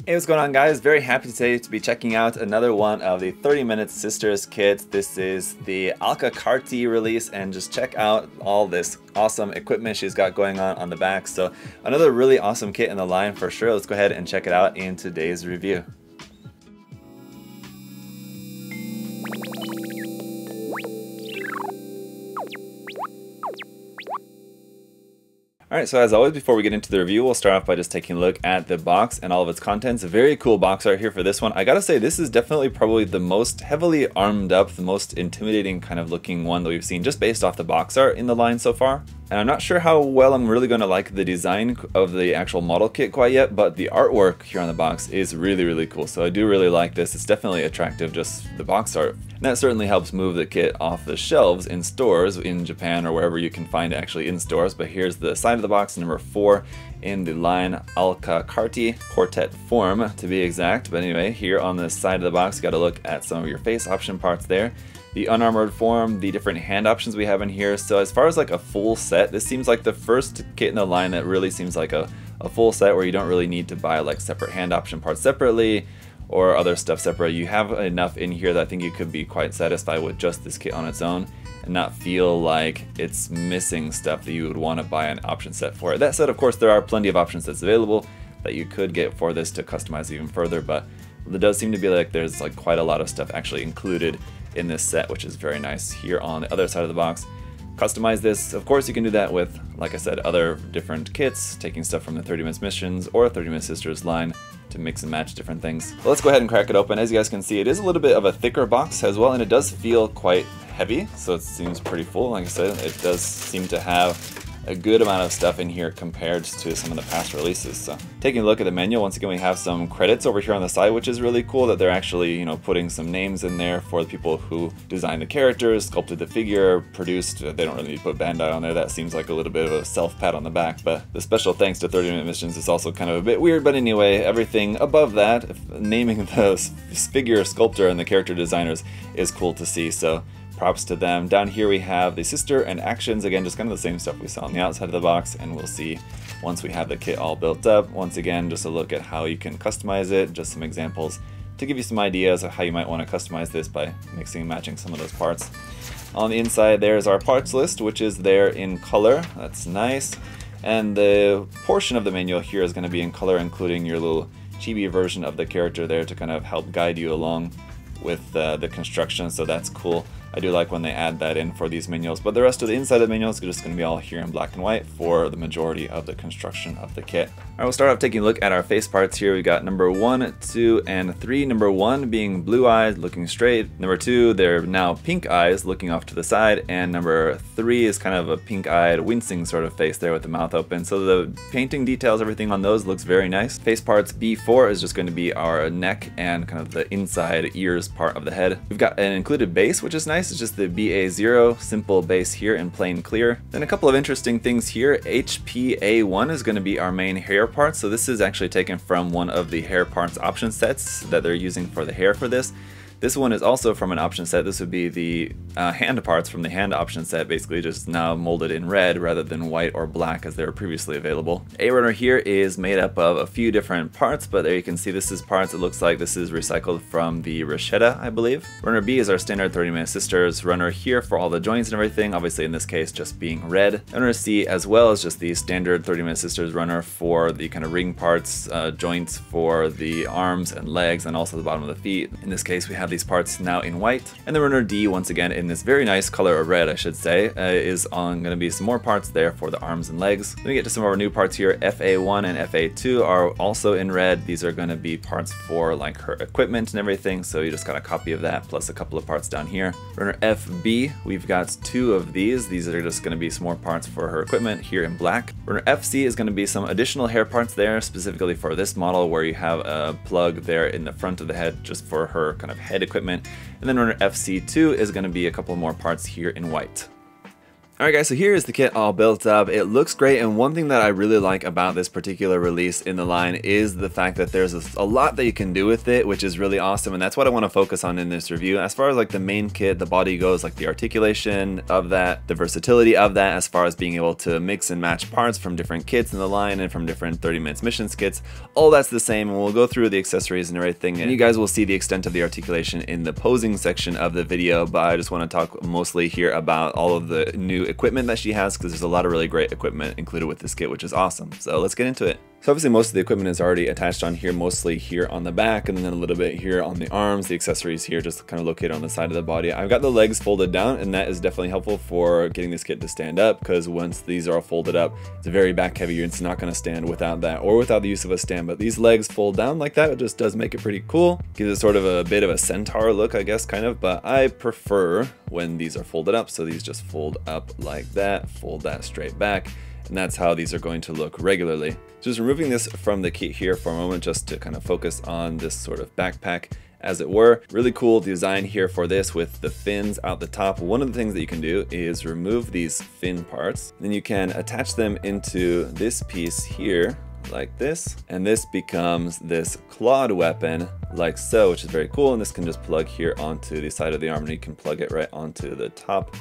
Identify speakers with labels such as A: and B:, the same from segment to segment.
A: Hey, what's going on, guys? Very happy today to be checking out another one of the 30 Minute Sisters kits. This is the Alka Karti release, and just check out all this awesome equipment she's got going on the back. So another really awesome kit in the line for sure. Let's go ahead and check it out in today's review. Alright, so as always, before we get into the review, we'll start off by just taking a look at the box and all of its contents. A very cool box art here for this one. I gotta say, this is definitely probably the most heavily armed up, the most intimidating kind of looking one that we've seen just based off the box art in the line so far. And I'm not sure how well I'm really going to like the design of the actual model kit quite yet, but the artwork here on the box is really cool. So I do really like this. It's definitely attractive, just the box art. And that certainly helps move the kit off the shelves in stores in Japan or wherever you can find it actually in stores. But here's the side of the box, number 4 in the line Alka Karti Quartet form to be exact. But anyway, here on the side of the box, you got to look at some of your face option parts there. The unarmored form, the different hand options we have in here. So as far as like a full set, this seems like the first kit in the line that really seems like a full set where you don't really need to buy like separate hand option parts separately or other stuff separate. You have enough in here that I think you could be quite satisfied with just this kit on its own and not feel like it's missing stuff that you would want to buy an option set for it. That said, of course, there are plenty of options that's available that you could get for this to customize even further, but it does seem to be like there's like quite a lot of stuff actually included in this set, which is very nice. Here on the other side of the box, customize this. Of course, you can do that with, like I said, other different kits, taking stuff from the 30 Minute Missions or 30 Minute Sisters line to mix and match different things. Well, let's go ahead and crack it open. As you guys can see, it is a little bit of a thicker box as well, and it does feel quite heavy, so it seems pretty full. Like I said, it does seem to have a good amount of stuff in here compared to some of the past releases. So taking a look at the manual, once again we have some credits over here on the side, which is really cool that they're actually, you know, putting some names in there for the people who designed the characters, sculpted the figure, produced. They don't really need to put Bandai on there. That seems like a little bit of a self-pat on the back, but the special thanks to 30 Minute Missions is also kind of a bit weird. But anyway, everything above that, naming the figure sculptor and the character designers is cool to see. So props to them. Down here we have the sister and actions, again just kind of the same stuff we saw on the outside of the box, and we'll see once we have the kit all built up. Once again, just a look at how you can customize it, just some examples to give you some ideas of how you might want to customize this by mixing and matching some of those parts. On the inside there's our parts list, which is there in color. That's nice. And the portion of the manual here is going to be in color, including your little chibi version of the character there to kind of help guide you along with the construction, so that's cool. I do like when they add that in for these manuals, but the rest of the inside of the manual is just going to be all here in black and white for the majority of the construction of the kit. Alright, we'll start off taking a look at our face parts here. We got number 1, 2, and 3. Number 1 being blue eyes looking straight. Number 2, they're now pink eyes looking off to the side, and number 3 is kind of a pink-eyed wincing sort of face there with the mouth open. So the painting details, everything on those looks very nice. Face parts B4 is just going to be our neck and kind of the inside ears part of the head. We've got an included base, which is nice. It's just the BA0 simple base here in plain clear. Then a couple of interesting things here. HPA1 is going to be our main hair part. So this is actually taken from one of the hair parts option sets that they're using for the hair for this. This one is also from an option set. This would be the hand parts from the hand option set, basically just now molded in red rather than white or black as they were previously available. A runner here is made up of a few different parts, but there you can see this is parts. It looks like this is recycled from the Rasheda, I believe. Runner B is our standard 30 Minute Sisters runner here for all the joints and everything, obviously in this case just being red. Runner C as well as just the standard 30 Minute Sisters runner for the kind of ring parts, joints for the arms and legs and also the bottom of the feet. In this case we have these parts now in white, and the runner D, once again in this very nice color of red, I should say, is on going to be some more parts there for the arms and legs. Then we get to some of our new parts here. FA1 and FA2 are also in red. These are going to be parts for like her equipment and everything, so you just got a copy of that plus a couple of parts down here. Runner FB, we've got 2 of these. These are just going to be some more parts for her equipment here in black. Runner FC is going to be some additional hair parts there specifically for this model, where you have a plug there in the front of the head just for her kind of head equipment. And then runner FC2 is going to be a couple more parts here in white. Alright guys, so here is the kit all built up. It looks great, and one thing that I really like about this particular release in the line is the fact that there's a lot that you can do with it, which is really awesome, and that's what I want to focus on in this review. As far as like the main kit, the body goes, like the articulation of that, the versatility of that, as far as being able to mix and match parts from different kits in the line and from different 30 minutes missions kits, all that's the same, and we'll go through the accessories and everything, and you guys will see the extent of the articulation in the posing section of the video, but I just want to talk mostly here about all of the new equipment that she has, because there's a lot of really great equipment included with this kit, which is awesome. So let's get into it. So obviously most of the equipment is already attached on here, mostly here on the back, and then a little bit here on the arms. The accessories here just kind of located on the side of the body. I've got the legs folded down, and that is definitely helpful for getting this kit to stand up, because once these are all folded up, it's very back heavy. It's not going to stand without that, or without the use of a stand. But these legs fold down like that, it just does make it pretty cool. Gives it sort of a bit of a centaur look, I guess, kind of, but I prefer when these are folded up. So these just fold up like that, fold that straight back, and that's how these are going to look regularly. Just removing this from the kit here for a moment, just to kind of focus on this sort of backpack, as it were. Really cool design here for this with the fins out the top. One of the things that you can do is remove these fin parts, then you can attach them into this piece here like this, and this becomes this clawed weapon like so, which is very cool. And this can just plug here onto the side of the arm, and you can plug it right onto the top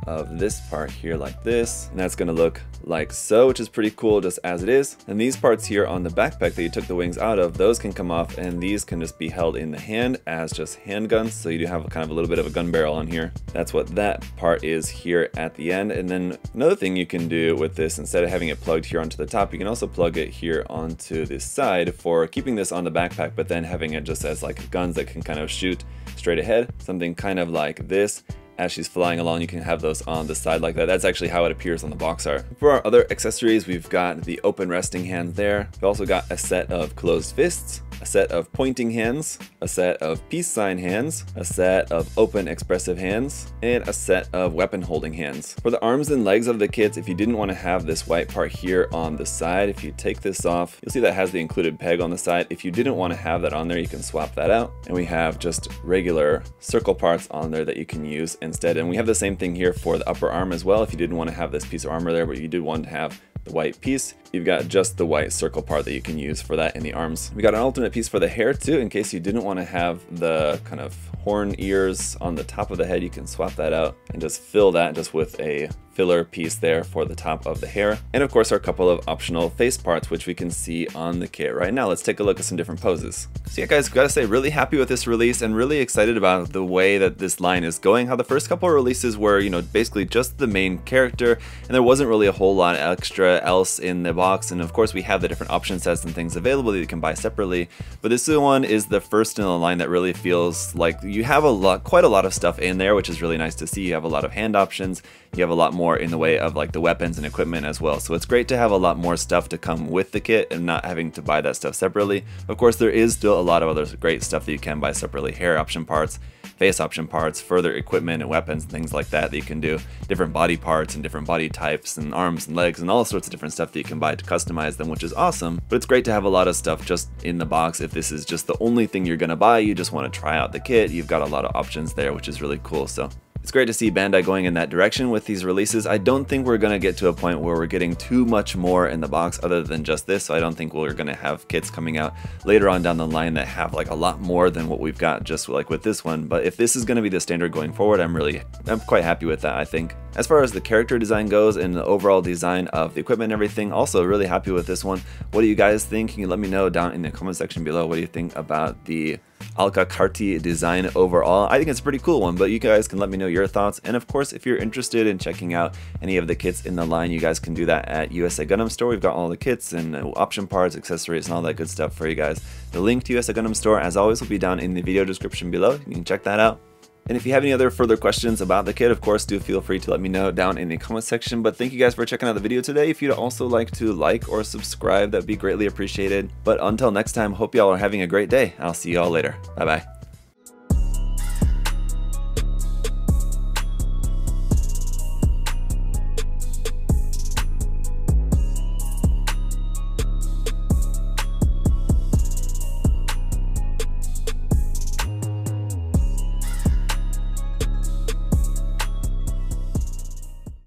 A: of this part here like this, and that's going to look like so, which is pretty cool just as it is. And these parts here on the backpack that you took the wings out of, those can come off, and these can just be held in the hand as just handguns, so you do have kind of a little bit of a gun barrel on here. That's what that part is here at the end. And then another thing you can do with this, instead of having it plugged here onto the top, you can also plug it here onto this side for keeping this on the backpack, but then having it just as like guns that can kind of shoot straight ahead, something kind of like this. As she's flying along, you can have those on the side like that. That's actually how it appears on the box art. For our other accessories, we've got the open resting hands there. We've also got a set of closed fists, a set of pointing hands, a set of peace sign hands, a set of open expressive hands, and a set of weapon holding hands. For the arms and legs of the kits, if you didn't want to have this white part here on the side, if you take this off, you'll see that has the included peg on the side. If you didn't want to have that on there, you can swap that out. And we have just regular circle parts on there that you can use instead. And we have the same thing here for the upper arm as well. If you didn't want to have this piece of armor there, but you did want to have the white piece, you've got just the white circle part that you can use for that in the arms. We got an alternate piece for the hair too, in case you didn't want to have the kind of horn ears on the top of the head. You can swap that out and just fill that just with a filler piece there for the top of the hair. And of course our couple of optional face parts, which we can see on the kit right now. Let's take a look at some different poses. So yeah guys, gotta say, really happy with this release and really excited about the way that this line is going. How the first couple of releases were, you know, basically just the main character, and there wasn't really a whole lot extra else in the box. And of course we have the different option sets and things available that you can buy separately, but this one is the first in the line that really feels like you have quite a lot of stuff in there, which is really nice to see. You have a lot of hand options, you have a lot more in the way of like the weapons and equipment as well. So it's great to have a lot more stuff to come with the kit and not having to buy that stuff separately. Of course, there is still a lot of other great stuff that you can buy separately. Hair option parts, face option parts, further equipment and weapons and things like that that you can do. Different body parts and different body types and arms and legs and all sorts of different stuff that you can buy to customize them, which is awesome. But it's great to have a lot of stuff just in the box. If this is just the only thing you're gonna buy, you just want to try out the kit, you've got a lot of options there, which is really cool. So it's great to see Bandai going in that direction with these releases. I don't think we're going to get to a point where we're getting too much more in the box other than just this, so I don't think we're going to have kits coming out later on down the line that have like a lot more than what we've got just like with this one. But if this is going to be the standard going forward, I'm quite happy with that, I think. As far as the character design goes and the overall design of the equipment and everything, also really happy with this one. What do you guys think? Can you let me know down in the comment section below? What do you think about the Alka Carti design overall? I think it's a pretty cool one, but you guys can let me know your thoughts. And of course, if you're interested in checking out any of the kits in the line, you guys can do that at USA Gundam Store. We've got all the kits and option parts, accessories, and all that good stuff for you guys. The link to USA Gundam Store, as always, will be down in the video description below. You can check that out. And if you have any other further questions about the kit, of course, do feel free to let me know down in the comment section. But thank you guys for checking out the video today. If you'd also like to like or subscribe, that'd be greatly appreciated. But until next time, hope y'all are having a great day. I'll see y'all later. Bye bye.